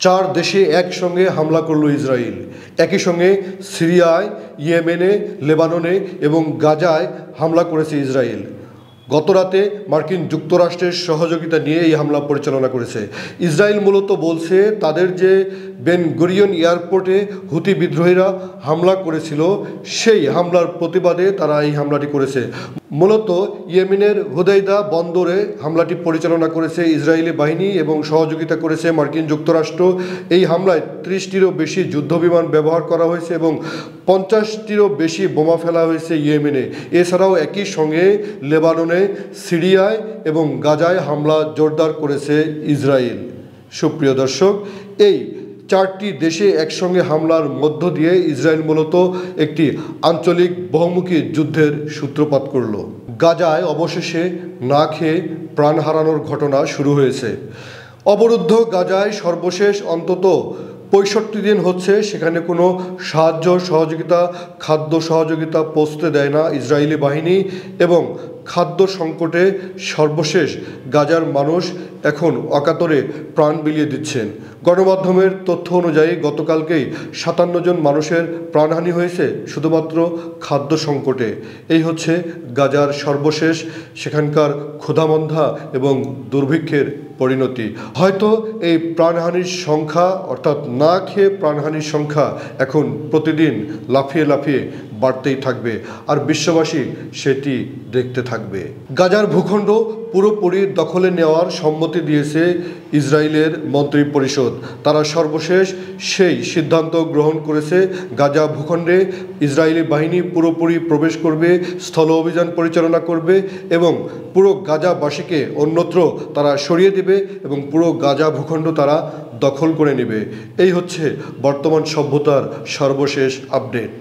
চার দেশে একসঙ্গে হামলা করল ইসরায়েল। একই সঙ্গে সিরিয়ায়, ইয়েমেনে, লেবাননে এবং গাজায় হামলা করেছে ইসরায়েল। গতরাতে মার্কিন যুক্তরাষ্ট্রের সহযোগিতা নিয়ে এই হামলা পরিচালনা করেছে। ইসরায়েল মূলত বলছে তাদের যে বেন গুরিয়ন এয়ারপোর্টে হুতি বিদ্রোহীরা হামলা করেছিল সেই হামলার প্রতিবাদে তারা এই হামলাটি করেছে। মূলত ইয়েমেনের হুদাইদা বন্দরে হামলাটি পরিচালনা করেছে ইসরায়েলি বাহিনী এবং সহযোগিতা করেছে মার্কিন যুক্তরাষ্ট্র। এই হামলায় 30টিরও বেশি যুদ্ধবিমান ব্যবহার করা হয়েছে এবং 50টিরও বেশি বোমা ফেলা হয়েছে ইয়েমেনে। এছাড়াও একই সঙ্গে লেবাননে, সিরিয়ায় এবং গাজায় হামলা জোরদার করেছে ইসরায়েল। সুপ্রিয় দর্শক, এই চারটি দেশে একসঙ্গে হামলার মধ্য দিয়ে ইসরায়েল মূলত একটি আঞ্চলিক বহুমুখী যুদ্ধের সূত্রপাত করল। গাজায় অবশেষে না খেয়ে প্রাণ হারানোর ঘটনা শুরু হয়েছে। অবরুদ্ধ গাজায় সর্বশেষ অন্তত 65 দিন হচ্ছে, সেখানে কোনো সাহায্য সহযোগিতা, খাদ্য সহযোগিতা পৌঁছতে দেয় না ইসরায়েলি বাহিনী এবং খাদ্য সংকটে সর্বশেষ গাজার মানুষ এখন অকাতরে প্রাণ বিলিয়ে দিচ্ছেন। গণমাধ্যমের তথ্য অনুযায়ী গতকালকেই 57 জন মানুষের প্রাণহানি হয়েছে শুধুমাত্র খাদ্য সংকটে। এই হচ্ছে গাজার সর্বশেষ সেখানকার ক্ষুধামন্ধা এবং দুর্ভিক্ষের পরিণতি। হয়তো এই প্রাণহানির সংখ্যা, অর্থাৎ না খেয়ে প্রাণহানির সংখ্যা এখন প্রতিদিন লাফিয়ে লাফিয়ে বাড়তেই থাকবে আর বিশ্ববাসী সেটি দেখতে থাকবে। গাজার ভূখণ্ড পুরোপুরি দখলে নেওয়ার সম্মতি দিয়েছে ইসরায়েলের মন্ত্রী পরিষদ। তারা সর্বশেষ সেই সিদ্ধান্ত গ্রহণ করেছে গাজা ভূখণ্ডে ইসরায়েলি বাহিনী পুরোপুরি প্রবেশ করবে, স্থল অভিযান পরিচালনা করবে এবং পুরো গাজাবাসীকে অন্যত্র তারা সরিয়ে দেবে এবং পুরো গাজা ভূখণ্ড তারা দখল করে নেবে। এই হচ্ছে বর্তমান সভ্যতার সর্বশেষ আপডেট।